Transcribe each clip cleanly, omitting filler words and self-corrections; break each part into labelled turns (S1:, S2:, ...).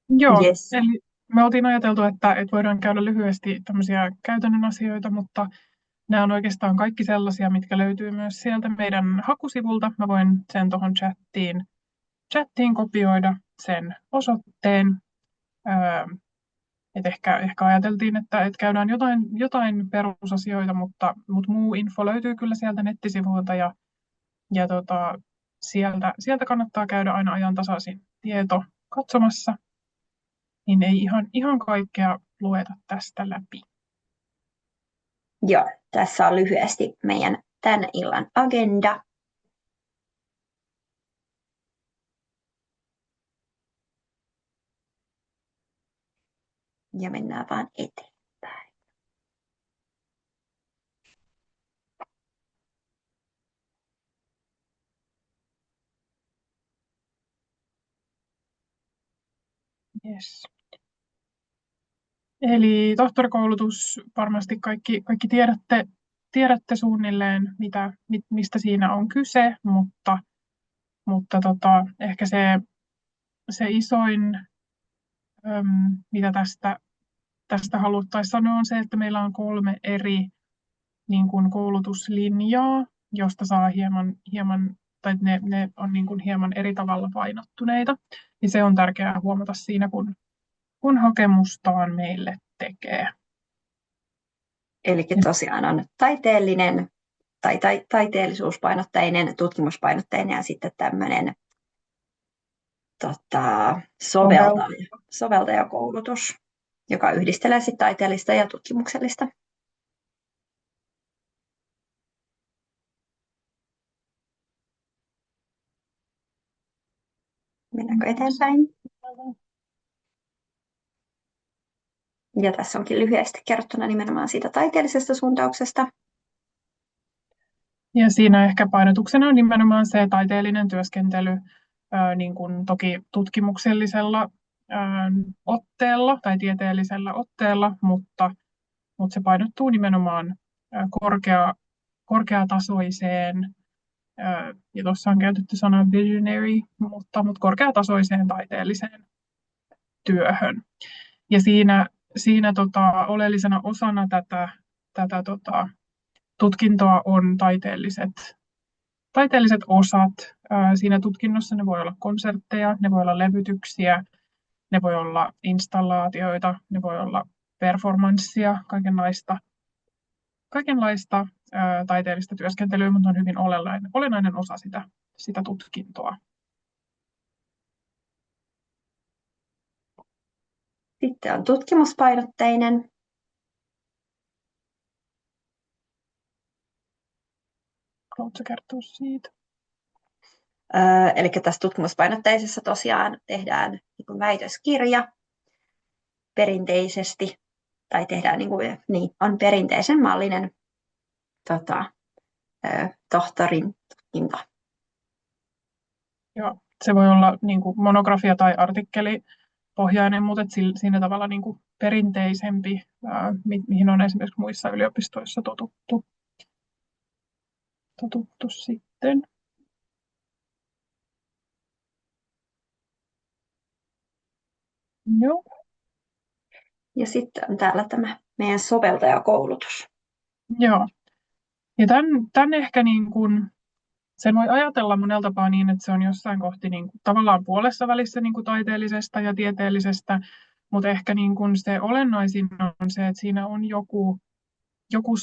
S1: Joo,
S2: Yes.
S1: eli me oltiin ajateltu, että voidaan käydä lyhyesti tämmöisiä käytännön asioita, mutta nämä on oikeastaan kaikki sellaisia, mitkä löytyy myös sieltä meidän hakusivulta. Mä voin sen tuohon chattiin kopioida sen osoitteen. Öö, ehkä ajateltiin, että käydään jotain perusasioita, mutta muu info löytyy kyllä sieltä nettisivuilta ja sieltä kannattaa käydä aina ajantasaisin tieto katsomassa, niin ei ihan kaikkea lueta tästä läpi.
S2: Joo, tässä on lyhyesti meidän tämän illan agenda. Ja mennään vaan eteenpäin.
S1: Yes. Eli tohtorikoulutus, varmasti kaikki tiedätte suunnilleen, mistä siinä on kyse, mutta ehkä se isoin, mitä tästä haluttaisiin sanoa, on se, että meillä on 3 eri niin kuin koulutuslinjaa, josta saa hieman tai ne on niin kuin hieman eri tavalla painottuneita. Ja se on tärkeää huomata siinä, kun hakemustaan meille tekee.
S2: Eli tosiaan on taiteellinen tai taiteellisuuspainotteinen, tutkimuspainotteinen ja sitten tämmöinen
S1: Soveltaa.
S2: soveltajakoulutus, joka yhdistelee sitten taiteellista ja tutkimuksellista. Mennäänkö eteenpäin? Ja tässä onkin lyhyesti kerrottuna nimenomaan siitä taiteellisesta suuntauksesta.
S1: Ja siinä ehkä painotuksena on nimenomaan se taiteellinen työskentely, niin kuin toki tutkimuksellisella otteella tai tieteellisellä otteella, mutta se painottuu nimenomaan korkeatasoiseen, ja tuossa on käytetty sanaa visionary, mutta korkeatasoiseen taiteelliseen työhön. Ja siinä oleellisena osana tätä tutkintoa on taiteelliset osat. Siinä tutkinnossa ne voi olla konsertteja, ne voi olla levytyksiä, ne voi olla installaatioita, ne voi olla performanssia, kaikenlaista taiteellista työskentelyä, mutta on hyvin olennainen osa sitä tutkintoa.
S2: Sitten on tutkimuspainotteinen.
S1: Haluatko kertoa siitä?
S2: Eli tässä tutkimuspainotteisessa tosiaan tehdään niin kuin väitöskirja perinteisesti, tai tehdään on perinteisen mallinen tohtorin tutkinto.
S1: Joo, se voi olla niin kuin monografia tai artikkelipohjainen, mutta siinä tavalla niin kuin perinteisempi, mihin on esimerkiksi muissa yliopistoissa totuttu sitten. Joo.
S2: Ja sitten on täällä tämä meidän soveltajakoulutus.
S1: Joo. Ja tämän ehkä niin kuin, sen voi ajatella monella tapaa niin, että se on jossain kohti niin kuin, tavallaan puolessa välissä niin kuin taiteellisesta ja tieteellisestä, mutta ehkä niin kuin se olennaisin on se, että siinä on joku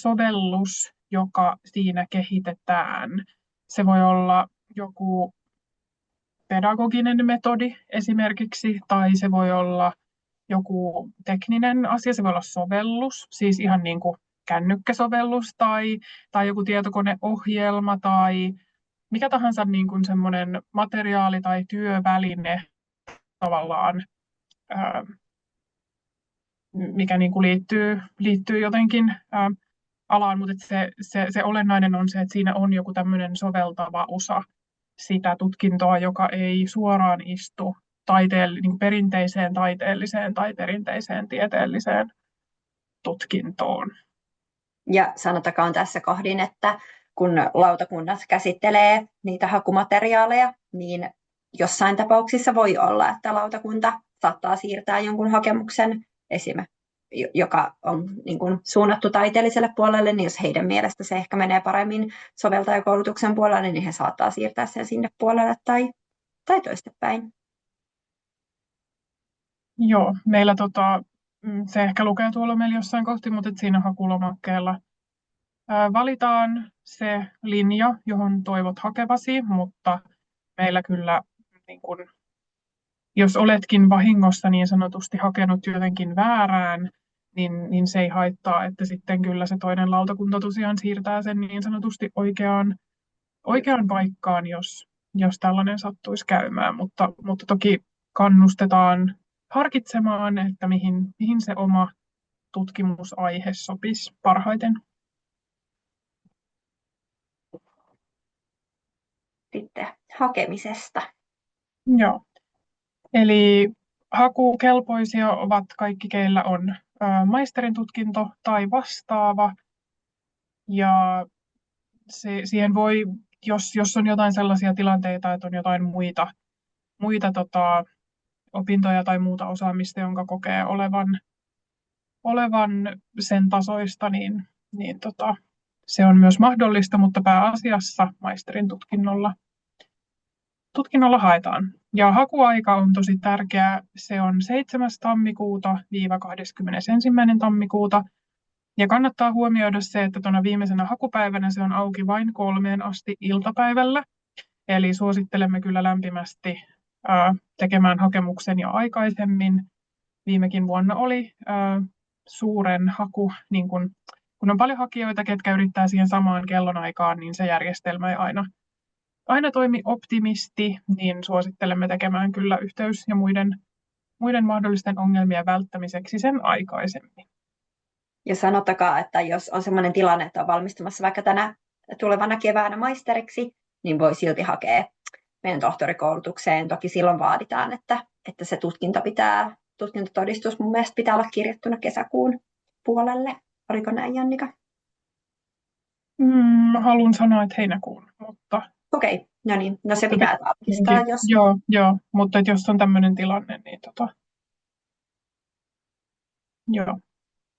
S1: sovellus, joka siinä kehitetään. Se voi olla joku pedagoginen metodi esimerkiksi, tai se voi olla joku tekninen asia, se voi olla sovellus, siis ihan niin kuin kännykkäsovellus tai joku tietokoneohjelma tai mikä tahansa niin kuin semmoinen materiaali tai työväline tavallaan, ää, mikä niin kuin liittyy jotenkin alaan, mutta se olennainen on se, että siinä on joku tämmöinen soveltava osa sitä tutkintoa, joka ei suoraan istu niin perinteiseen taiteelliseen tai perinteiseen tieteelliseen tutkintoon.
S2: Ja sanotakaan tässä kohdin, että kun lautakunnat käsittelee niitä hakumateriaaleja, niin jossain tapauksissa voi olla, että lautakunta saattaa siirtää jonkun hakemuksen joka on niin kuin suunnattu taiteelliselle puolelle, niin jos heidän mielestä se ehkä menee paremmin soveltajakoulutuksen puolelle, niin he saattaa siirtää sen sinne puolelle tai toistepäin.
S1: Joo, meillä se ehkä lukee tuolla meillä jossain kohti, mutta siinä hakulomakkeella valitaan se linja, johon toivot hakevasi, mutta meillä kyllä, niin kun, jos oletkin vahingossa niin sanotusti hakenut jotenkin väärään, niin se ei haittaa, että sitten kyllä se toinen lautakunta tosiaan siirtää sen niin sanotusti oikeaan paikkaan, jos tällainen sattuisi käymään, mutta toki kannustetaan harkitsemaan, että mihin se oma tutkimusaihe sopisi parhaiten.
S2: Sitten hakemisesta.
S1: Joo. Eli hakukelpoisia ovat kaikki, keillä on maisterin tutkinto tai vastaava. Ja siihen voi, jos on jotain sellaisia tilanteita, että on jotain muita opintoja tai muuta osaamista, jonka kokee olevan sen tasoista, niin se on myös mahdollista, mutta pääasiassa maisterin tutkinnolla haetaan. Ja hakuaika on tosi tärkeä. Se on 7. tammikuuta - 21. tammikuuta. Ja kannattaa huomioida se, että tuona viimeisenä hakupäivänä se on auki vain 3 asti iltapäivällä. Eli suosittelemme kyllä lämpimästi tekemään hakemuksen jo aikaisemmin. Viimekin vuonna oli suuren haku, niin kun on paljon hakijoita, ketkä yrittää siihen samaan kellonaikaan, niin se järjestelmä ei aina toimi optimisti, niin suosittelemme tekemään kyllä yhteys- ja muiden mahdollisten ongelmien välttämiseksi sen aikaisemmin.
S2: Ja sanottakaa, että jos on sellainen tilanne, että on valmistumassa vaikka tänä tulevana keväänä maisteriksi, niin voi silti hakea meidän tohtorikoulutukseen. Toki silloin vaaditaan, että se tutkintotodistus mun mielestä pitää olla kirjattuna kesäkuun puolelle. Oliko näin, Jannika?
S1: Haluan sanoa, että heinäkuun, mutta...
S2: Okei, no niin. No se pitää tarkistaa, jos...
S1: Joo, mutta jos on tämmöinen tilanne, niin joo.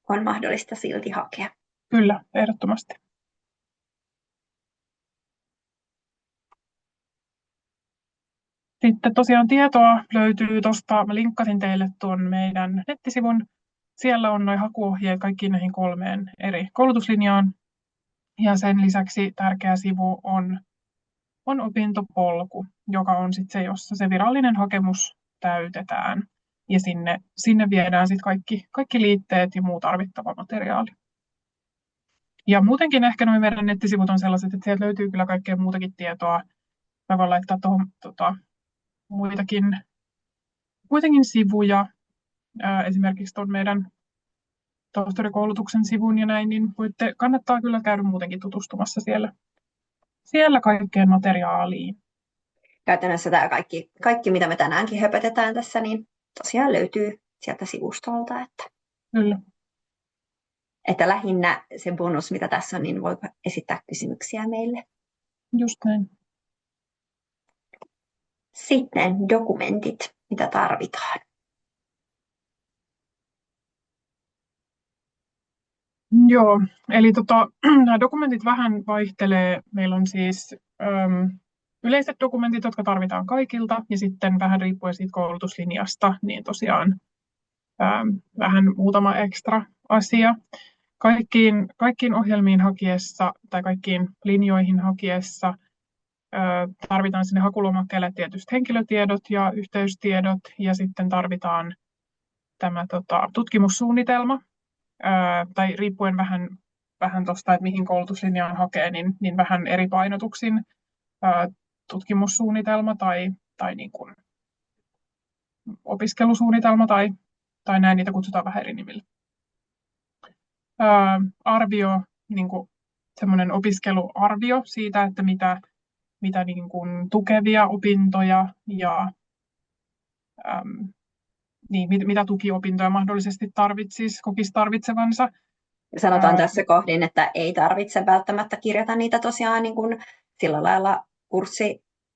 S2: On mahdollista silti hakea.
S1: Kyllä, ehdottomasti. Sitten tosiaan tietoa löytyy tuosta, mä linkkasin teille tuon meidän nettisivun. Siellä on noin hakuohjeet kaikkiin näihin 3 eri koulutuslinjaan. Ja sen lisäksi tärkeä sivu on opintopolku, joka on sitten se, jossa se virallinen hakemus täytetään. Ja sinne viedään sitten kaikki liitteet ja muu tarvittava materiaali. Ja muutenkin ehkä nuo meidän nettisivut on sellaiset, että sieltä löytyy kyllä kaikkea muutakin tietoa. Mä voin laittaa tuohon muitakin sivuja, esimerkiksi tuon meidän tohtorikoulutuksen sivun ja näin, niin kannattaa kyllä käydä muutenkin tutustumassa siellä kaikkeen materiaaliin.
S2: Käytännössä tämä kaikki, mitä me tänäänkin höpötetään tässä, niin tosiaan löytyy sieltä sivustolta.
S1: Kyllä.
S2: Että lähinnä se bonus, mitä tässä on, niin voi esittää kysymyksiä meille.
S1: Just näin.
S2: Sitten dokumentit, mitä tarvitaan.
S1: Joo, eli nämä dokumentit vähän vaihtelee. Meillä on siis yleiset dokumentit, jotka tarvitaan kaikilta, ja sitten vähän riippuen siitä koulutuslinjasta, niin tosiaan vähän muutama ekstra asia. Kaikkiin ohjelmiin hakiessa tai kaikkiin linjoihin hakiessa tarvitaan sinne hakulomakkeelle tietysti henkilötiedot ja yhteystiedot, ja sitten tarvitaan tämä tutkimussuunnitelma, tai riippuen vähän tuosta, että mihin koulutuslinjaan hakee, niin vähän eri painotuksin tutkimussuunnitelma tai niin kuin opiskelusuunnitelma tai näin, niitä kutsutaan vähän eri nimillä. Arvio, niin kuin semmoinen opiskeluarvio siitä, että mitä niin kuin tukevia opintoja ja mitä tukiopintoja mahdollisesti kokisi tarvitsevansa.
S2: Sanotaan tässä kohdin, että ei tarvitse välttämättä kirjata niitä tosiaan niin kuin sillä lailla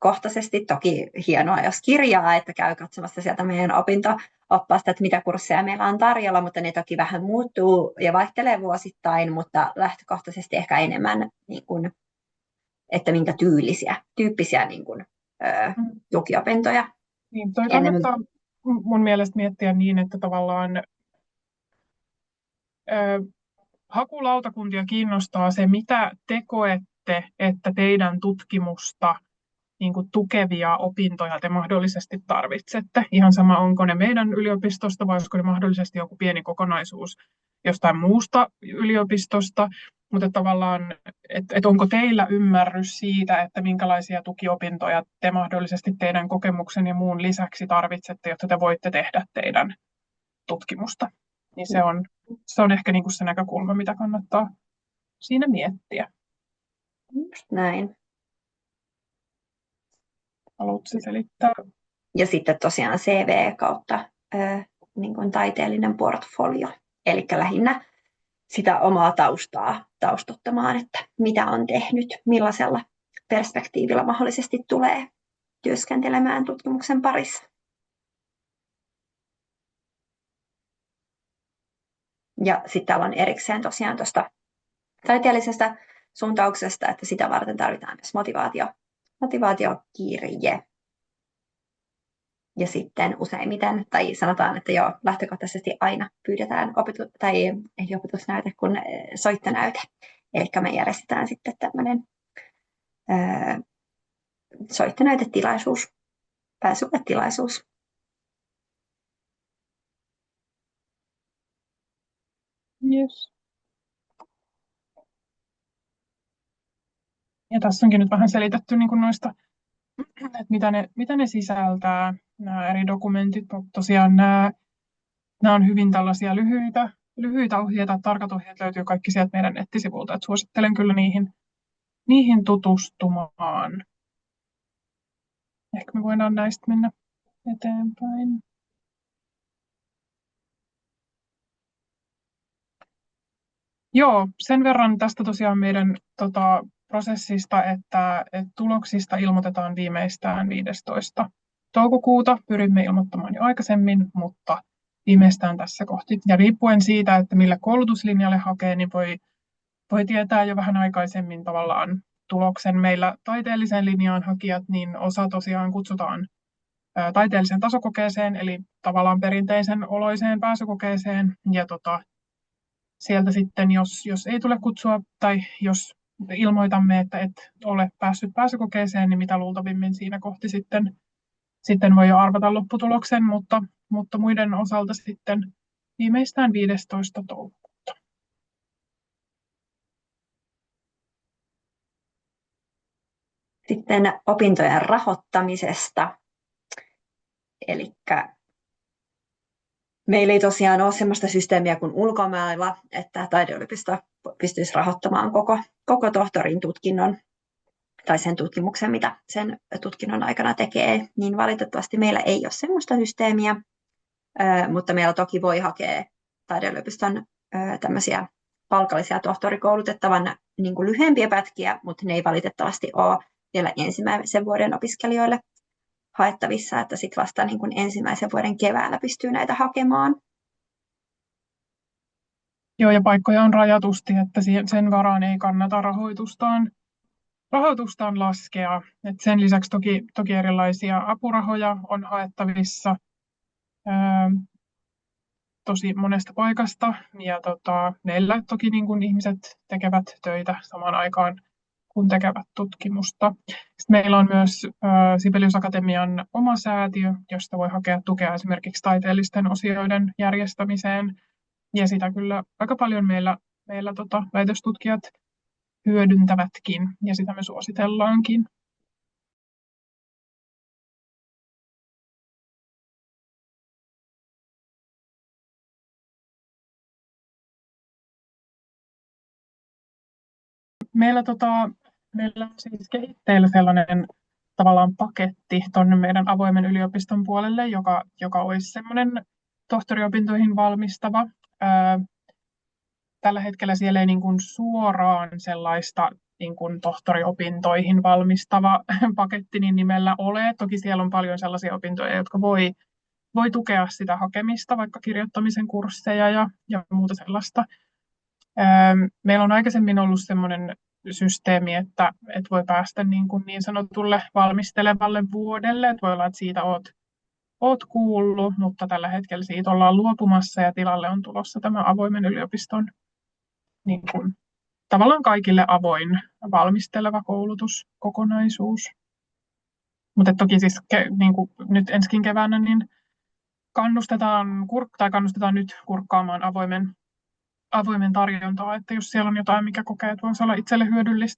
S2: lähtökohtaisesti. Toki hienoa, jos kirjaa, että käy katsomassa sieltä meidän opinto-oppaasta, että mitä kursseja meillä on tarjolla, mutta ne toki vähän muuttuu ja vaihtelee vuosittain, mutta lähtökohtaisesti ehkä enemmän, niin kuin, että minkä tyyppisiä niin kuin,
S1: Mm.
S2: tukiopintoja.
S1: Niin, toi
S2: Enemmän.
S1: kannattaa mun mielestä miettiä niin, että tavallaan hakulautakuntia kiinnostaa se, mitä te koette, että teidän tutkimusta niin kuin tukevia opintoja te mahdollisesti tarvitsette. Ihan sama, onko ne meidän yliopistosta vai olisiko ne mahdollisesti joku pieni kokonaisuus jostain muusta yliopistosta, mutta tavallaan, että onko teillä ymmärrys siitä, että minkälaisia tukiopintoja te mahdollisesti teidän kokemuksen ja muun lisäksi tarvitsette, jotta te voitte tehdä teidän tutkimusta. Niin se on ehkä niin kuin se näkökulma, mitä kannattaa siinä miettiä.
S2: Just näin.
S1: Haluatko selittää?
S2: Ja sitten tosiaan CV kautta niin kuin taiteellinen portfolio, eli lähinnä sitä omaa taustottamaan, että mitä on tehnyt, millaisella perspektiivillä mahdollisesti tulee työskentelemään tutkimuksen parissa. Ja sitten täällä on erikseen tosiaan tuosta taiteellisesta suuntauksesta, että sitä varten tarvitaan myös motivaatiokirje. Ja sitten useimmiten, tai sanotaan, että jo lähtökohtaisesti aina pyydetään ei opetusnäyte, kun soittonäyte. Eli me järjestetään sitten tämmöinen soittonäytetilaisuus, pääsykoetilaisuus.
S1: Yes. Ja tässä onkin nyt vähän selitetty niin kuin noista, että mitä ne sisältää, nämä eri dokumentit. Tosiaan nämä on hyvin tällaisia lyhyitä ohjeita, tarkat ohjeet löytyy kaikki sieltä meidän nettisivulta, että suosittelen kyllä niihin tutustumaan. Ehkä me voidaan näistä mennä eteenpäin. Joo, sen verran tästä tosiaan meidän prosessista, että tuloksista ilmoitetaan viimeistään 15. toukokuuta. Pyrimme ilmoittamaan jo aikaisemmin, mutta viimeistään tässä kohti. Ja riippuen siitä, että millä koulutuslinjalle hakee, niin voi tietää jo vähän aikaisemmin tavallaan tuloksen. Meillä taiteelliseen linjaan hakijat, niin osa tosiaan kutsutaan taiteelliseen tasokokeeseen, eli tavallaan perinteisen oloiseen pääsykokeeseen. Ja sieltä sitten, jos ei tule kutsua tai jos ilmoitamme, että et ole päässyt pääsykokeeseen, niin mitä luultavimmin siinä kohti sitten voi jo arvata lopputuloksen, mutta muiden osalta sitten viimeistään 15. toukokuuta.
S2: Sitten opintojen rahoittamisesta. Eli meillä ei tosiaan ole sellaista systeemiä kuin ulkomailla, että taideyliopisto pystyisi rahoittamaan koko tohtorin tutkinnon tai sen tutkimuksen, mitä sen tutkinnon aikana tekee, niin valitettavasti meillä ei ole sellaista systeemiä, mutta meillä toki voi hakea taideyliopiston tämmöisiä palkallisia tohtorikoulutettavan niin kuin lyhyempiä pätkiä, mutta ne ei valitettavasti ole vielä ensimmäisen vuoden opiskelijoille haettavissa, että sitten vasta niin kuin ensimmäisen vuoden keväällä pystyy näitä hakemaan.
S1: Joo, ja paikkoja on rajatusti, että sen varaan ei kannata rahoitustaan laskea. Et sen lisäksi toki erilaisia apurahoja on haettavissa tosi monesta paikasta. Ja meillä toki niin kun ihmiset tekevät töitä samaan aikaan, kun tekevät tutkimusta. Sitten meillä on myös Sibelius Akatemian oma säätiö, josta voi hakea tukea esimerkiksi taiteellisten osioiden järjestämiseen. Ja sitä kyllä aika paljon meillä väitöstutkijat hyödyntävätkin, ja sitä me suositellaankin. Meillä on siis kehitteillä sellainen tavallaan paketti tuonne meidän avoimen yliopiston puolelle, joka olisi semmoinen tohtoriopintoihin valmistava. Tällä hetkellä siellä ei niin kuin suoraan sellaista niin kuin tohtoriopintoihin valmistava paketti niin nimellä ole. Toki siellä on paljon sellaisia opintoja, jotka voi tukea sitä hakemista, vaikka kirjoittamisen kursseja ja muuta sellaista. Meillä on aikaisemmin ollut sellainen systeemi, että voi päästä niin sanotulle valmistelevalle vuodelle. Että voi olla, että siitä oot kuullut, mutta tällä hetkellä siitä ollaan luopumassa ja tilalle on tulossa tämä avoimen yliopiston niin kuin, tavallaan kaikille avoin valmisteleva koulutuskokonaisuus. Mutta toki siis niin kuin nyt ensikin keväänä niin kannustetaan nyt kurkkaamaan avoimen tarjontaa, että jos siellä on jotain, mikä kokee, että voisi olla itselle hyödyllistä,